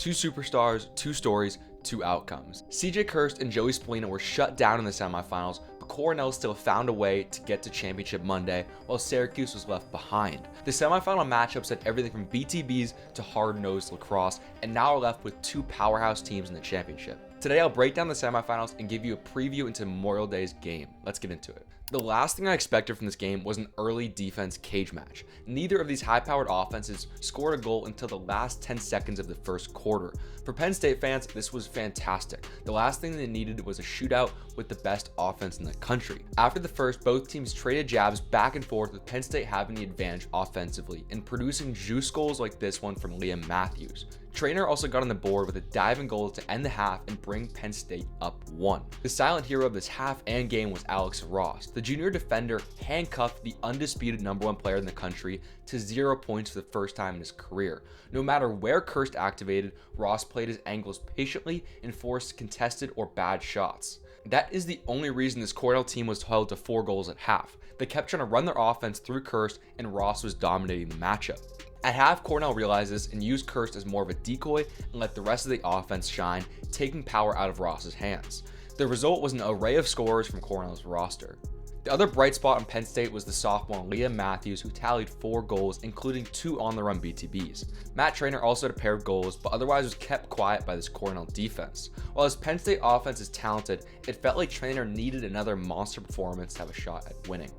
2 superstars, 2 stories, 2 outcomes. Kirst and Joey Spallina were shut down in the semifinals, but Cornell still found a way to get to championship Monday, while Syracuse was left behind. The semifinal matchups had everything from BTBs to hard-nosed lacrosse, and now we're left with 2 powerhouse teams in the championship. Today I'll break down the semifinals and give you a preview into Memorial Day's game. Let's get into it. The last thing I expected from this game was an early defense cage match. Neither of these high-powered offenses scored a goal until the last 10 seconds of the first quarter. For Penn State fans, this was fantastic. The last thing they needed was a shootout with the best offense in the country. After the first, both teams traded jabs back and forth, with Penn State having the advantage offensively and producing juice goals like this one from Liam Matthews. Trainer also got on the board with a diving goal to end the half and bring Penn State up 1. The silent hero of this half and game was Alex Ross. The junior defender handcuffed the undisputed #1 player in the country to 0 points for the first time in his career. No matter where Kirst activated, Ross played his angles patiently and forced contested or bad shots. That is the only reason this Cornell team was held to 4 goals at half. They kept trying to run their offense through Kirst, and Ross was dominating the matchup. At half, Cornell realized this and used Kirst as more of a decoy and let the rest of the offense shine, taking power out of Ross's hands. The result was an array of scorers from Cornell's roster. The other bright spot on Penn State was the sophomore Liam Matthews, who tallied 4 goals, including 2 on-the-run BTBs. Matt Trainer also had a pair of goals, but otherwise was kept quiet by this Cornell defense. While his Penn State offense is talented, it felt like Trainer needed another monster performance to have a shot at winning.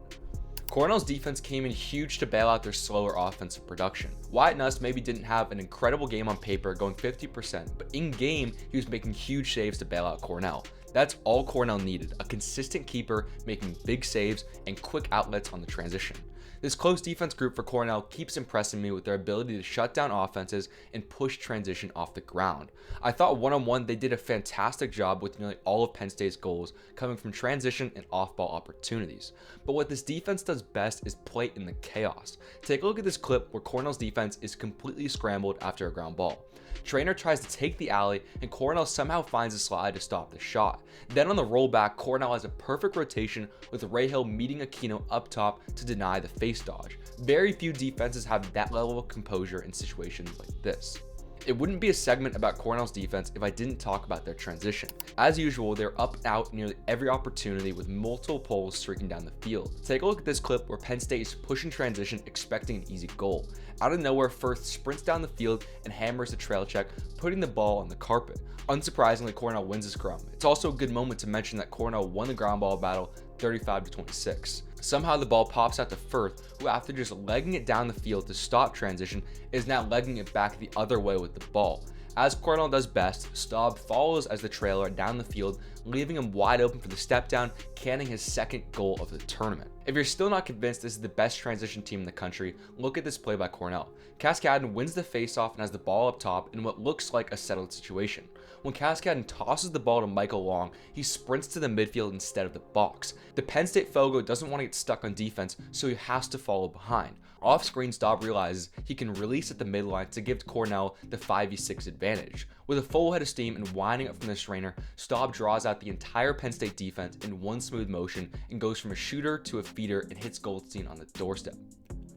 Cornell's defense came in huge to bail out their slower offensive production. Wyatt Nuss maybe didn't have an incredible game on paper, going 50%, but in game, he was making huge saves to bail out Cornell. That's all Cornell needed, a consistent keeper making big saves and quick outlets on the transition. This close defense group for Cornell keeps impressing me with their ability to shut down offenses and push transition off the ground. I thought one-on-one they did a fantastic job with nearly all of Penn State's goals coming from transition and off-ball opportunities. But what this defense does best is play in the chaos. Take a look at this clip where Cornell's defense is completely scrambled after a ground ball. Trainer tries to take the alley, and Cornell somehow finds a slide to stop the shot. Then on the rollback, Cornell has a perfect rotation with Rahal meeting Aquino up top to deny the face dodge. Very few defenses have that level of composure in situations like this. It wouldn't be a segment about Cornell's defense if I didn't talk about their transition. As usual, they're up and out nearly every opportunity with multiple poles streaking down the field. Take a look at this clip where Penn State is pushing transition expecting an easy goal. Out of nowhere, Firth sprints down the field and hammers the trail check, putting the ball on the carpet. Unsurprisingly, Cornell wins this scrum. It's also a good moment to mention that Cornell won the ground ball battle 35-26. Somehow the ball pops out to Firth, who after just legging it down the field to stop transition, is now legging it back the other way with the ball. As Cornell does best, Staub follows as the trailer down the field, leaving him wide open for the step down, canning his 2nd goal of the tournament. If you're still not convinced this is the best transition team in the country, look at this play by Cornell. Cascadden wins the faceoff and has the ball up top in what looks like a settled situation. When Cascadden tosses the ball to Michael Long, he sprints to the midfield instead of the box. The Penn State Fogo doesn't want to get stuck on defense, so he has to follow behind. Off screen, Staub realizes he can release at the midline to give Cornell the 5v6 advantage. With a full head of steam and winding up from the strainer, Staub draws out the entire Penn State defense in one smooth motion and goes from a shooter to a feeder and hits Goldstein on the doorstep.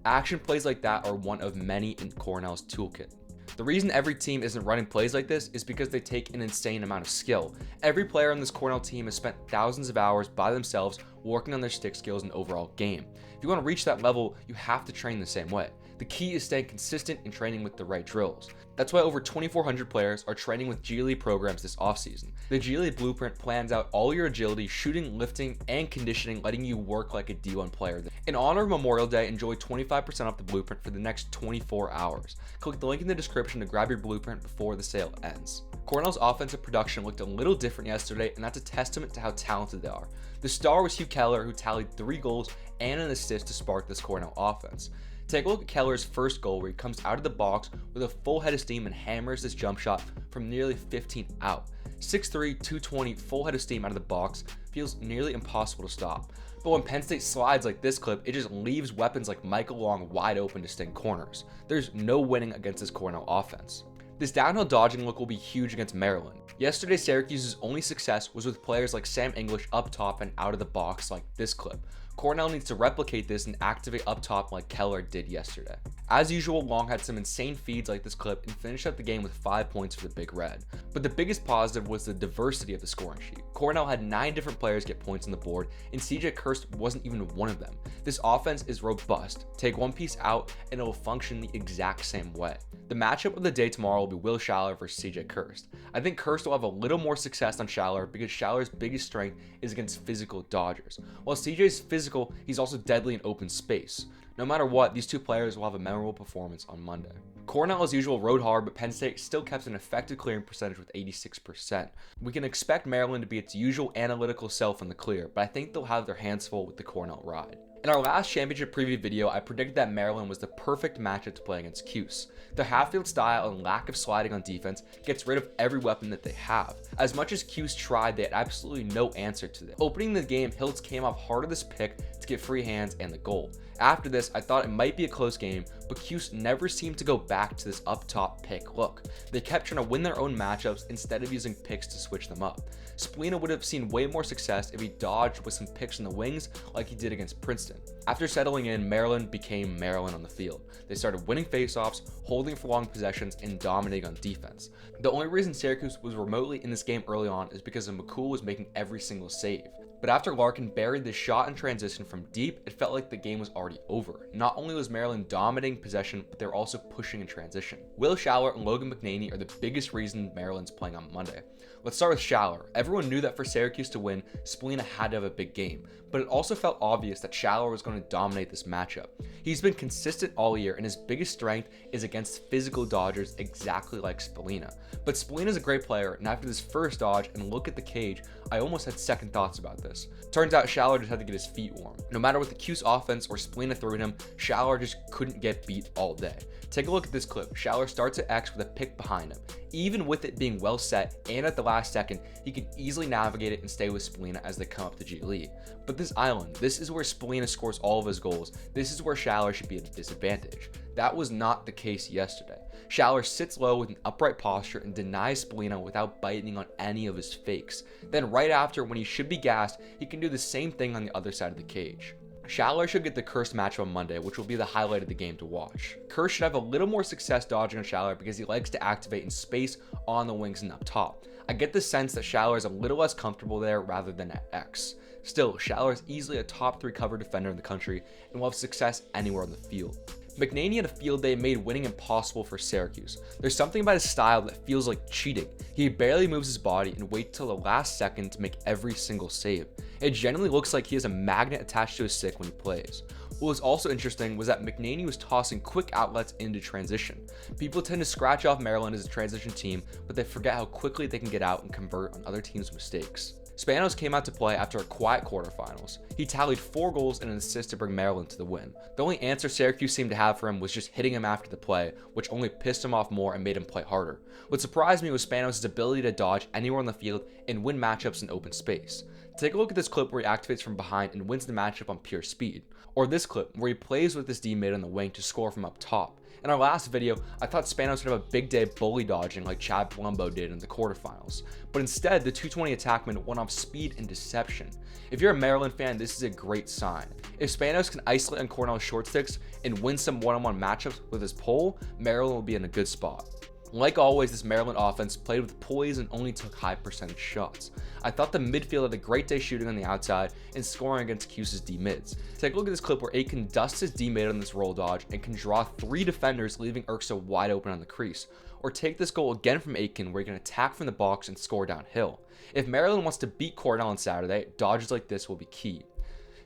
Action plays like that are one of many in Cornell's toolkit. The reason every team isn't running plays like this is because they take an insane amount of skill. Every player on this Cornell team has spent thousands of hours by themselves working on their stick skills and overall game. If you want to reach that level, you have to train the same way. The key is staying consistent and training with the right drills. That's why over 2,400 players are training with G League programs this offseason. The G League blueprint plans out all your agility, shooting, lifting, and conditioning, letting you work like a D1 player. In honor of Memorial Day, enjoy 25% off the blueprint for the next 24 hours. Click the link in the description to grab your blueprint before the sale ends. Cornell's offensive production looked a little different yesterday, and that's a testament to how talented they are. The star was Hugh Keller, who tallied 3 goals and an assist to spark this Cornell offense. Take a look at Keller's first goal, where he comes out of the box with a full head of steam and hammers this jump shot from nearly 15 out. 6'3", 220, full head of steam out of the box feels nearly impossible to stop. But when Penn State slides like this clip, it just leaves weapons like Michael Long wide open to sting corners. There's no winning against this Cornell offense. This downhill dodging look will be huge against Maryland. Yesterday, Syracuse's only success was with players like Sam English up top and out of the box like this clip. Cornell needs to replicate this and activate up top like Keller did yesterday. As usual, Long had some insane feeds like this clip and finished up the game with 5 points for the Big Red. But the biggest positive was the diversity of the scoring sheet. Cornell had 9 different players get points on the board, and CJ Kirst wasn't even one of them. This offense is robust. Take one piece out and it will function the exact same way. The matchup of the day tomorrow will be Will Schaller versus CJ Kirst. I think Kirst will have a little more success on Schaller because Schaller's biggest strength is against physical dodgers. While CJ's physical, he's also deadly in open space. No matter what, these two players will have a memorable performance on Monday. Cornell, as usual, rode hard, but Penn State still kept an effective clearing percentage with 86%. We can expect Maryland to be its usual analytical self in the clear, but I think they'll have their hands full with the Cornell ride. In our last championship preview video, I predicted that Maryland was the perfect matchup to play against Cuse. Their half-field style and lack of sliding on defense gets rid of every weapon that they have. As much as Cuse tried, they had absolutely no answer to this. Opening the game, Hiltz came off hard of this pick to get free hands and the goal. After this, I thought it might be a close game, but Cuse never seemed to go back to this up-top pick look. They kept trying to win their own matchups instead of using picks to switch them up. Spallina would have seen way more success if he dodged with some picks in the wings like he did against Princeton. After settling in, Maryland became Maryland on the field. They started winning faceoffs, holding for long possessions, and dominating on defense. The only reason Syracuse was remotely in this game early on is because McCool was making every single save. But after Larkin buried the shot in transition from deep, it felt like the game was already over. Not only was Maryland dominating possession, but they were also pushing in transition. Will Schaller and Logan McNaney are the biggest reason Maryland's playing on Monday. Let's start with Schaller. Everyone knew that for Syracuse to win, Spallina had to have a big game, but it also felt obvious that Schaller was going to dominate this matchup. He's been consistent all year, and his biggest strength is against physical dodgers, exactly like Spallina. But Spallina's a great player, and after this first dodge and look at the cage, I almost had second thoughts about this. Turns out Schaller just had to get his feet warm. No matter what the Cuse offense or Spallina threw at him, Schaller just couldn't get beat all day. Take a look at this clip. Schaller starts at X with a pick behind him. Even with it being well set and at the last second, he can easily navigate it and stay with Spallina as they come up the G League. But this island, this is where Spallina scores all of his goals. This is where Schaller should be at a disadvantage. That was not the case yesterday. Schaller sits low with an upright posture and denies Spallina without biting on any of his fakes. Then right after, when he should be gassed, he can do the same thing on the other side of the cage. Schaller should get the Kirst matchup on Monday, which will be the highlight of the game to watch. Kirst should have a little more success dodging on Schaller because he likes to activate in space on the wings and up top. I get the sense that Schaller is a little less comfortable there rather than at X. Still, Schaller is easily a top 3 cover defender in the country and will have success anywhere on the field. McNaney had a field day made winning impossible for Syracuse. There's something about his style that feels like cheating. He barely moves his body and waits till the last second to make every single save. It generally looks like he has a magnet attached to his stick when he plays. What was also interesting was that McNaney was tossing quick outlets into transition. People tend to scratch off Maryland as a transition team, but they forget how quickly they can get out and convert on other teams' mistakes. Spanos came out to play after a quiet quarterfinals. He tallied 4 goals and an assist to bring Maryland to the win. The only answer Syracuse seemed to have for him was just hitting him after the play, which only pissed him off more and made him play harder. What surprised me was Spanos' ability to dodge anywhere on the field and win matchups in open space. Take a look at this clip where he activates from behind and wins the matchup on pure speed. Or this clip where he plays with his D-mate on the wing to score from up top. In our last video, I thought Spanos would have a big day bully dodging like Chad Palumbo did in the quarterfinals. But instead, the 220 attackman went off speed and deception. If you're a Maryland fan, this is a great sign. If Spanos can isolate on Cornell's short sticks and win some one-on-one matchups with his pole, Maryland will be in a good spot. Like always, this Maryland offense played with poise and only took high percentage shots. I thought the midfield had a great day shooting on the outside and scoring against Cuse's D-mids. Take a look at this clip where Aitken dusts his D-mid on this roll dodge and can draw 3 defenders, leaving Urksa wide open on the crease. Or take this goal again from Aitken where he can attack from the box and score downhill. If Maryland wants to beat Cornell on Saturday, dodges like this will be key.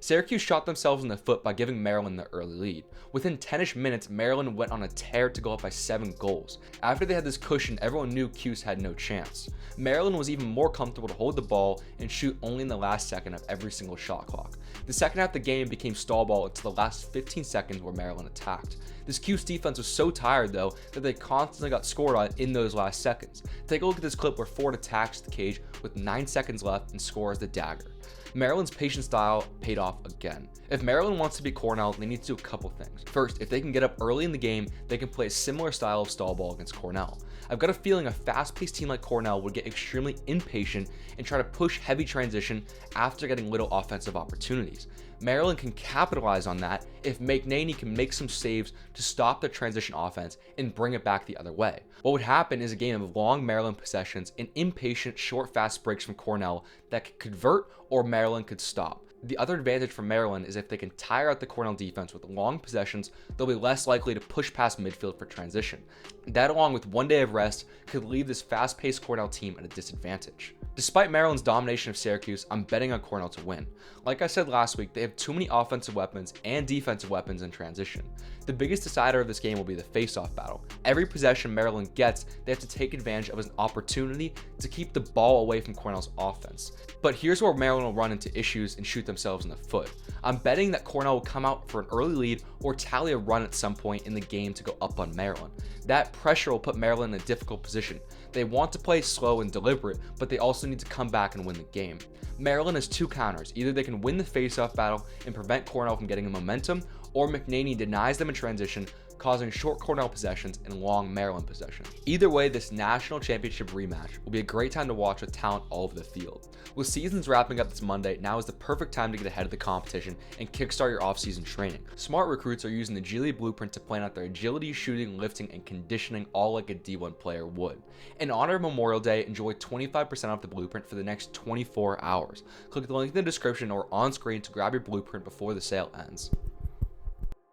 Syracuse shot themselves in the foot by giving Maryland the early lead. Within 10-ish minutes, Maryland went on a tear to go up by 7 goals. After they had this cushion, everyone knew Cuse had no chance. Maryland was even more comfortable to hold the ball and shoot only in the last second of every single shot clock. The second half of the game became stall ball until the last 15 seconds where Maryland attacked. This Cuse defense was so tired though that they constantly got scored on in those last seconds. Take a look at this clip where Ford attacks the cage with 9 seconds left and scores the dagger. Maryland's patient style paid off again. If Maryland wants to beat Cornell, they need to do a couple things. First, if they can get up early in the game, they can play a similar style of stall ball against Cornell. I've got a feeling a fast-paced team like Cornell would get extremely impatient and try to push heavy transition after getting little offensive opportunity. opportunities. Maryland can capitalize on that if McNaney can make some saves to stop the transition offense and bring it back the other way. What would happen is a game of long Maryland possessions and impatient, short, fast breaks from Cornell that could convert or Maryland could stop. The other advantage for Maryland is if they can tire out the Cornell defense with long possessions, they'll be less likely to push past midfield for transition. That, along with one day of rest, could leave this fast-paced Cornell team at a disadvantage. Despite Maryland's domination of Syracuse, I'm betting on Cornell to win. Like I said last week, they have too many offensive weapons and defensive weapons in transition. The biggest decider of this game will be the face-off battle. Every possession Maryland gets, they have to take advantage of as an opportunity to keep the ball away from Cornell's offense. But here's where Maryland will run into issues and shoot themselves in the foot. I'm betting that Cornell will come out for an early lead or tally a run at some point in the game to go up on Maryland. That pressure will put Maryland in a difficult position. They want to play slow and deliberate, but they also need to come back and win the game. Maryland has two counters. Either they can win the face-off battle and prevent Cornell from getting a momentum, or McNaney denies them in transition, causing short Cornell possessions and long Maryland possessions. Either way, this national championship rematch will be a great time to watch with talent all over the field. With seasons wrapping up this Monday, now is the perfect time to get ahead of the competition and kickstart your off-season training. Smart recruits are using the G League blueprint to plan out their agility, shooting, lifting, and conditioning all like a D1 player would. In honor of Memorial Day, enjoy 25% off the blueprint for the next 24 hours. Click the link in the description or on screen to grab your blueprint before the sale ends.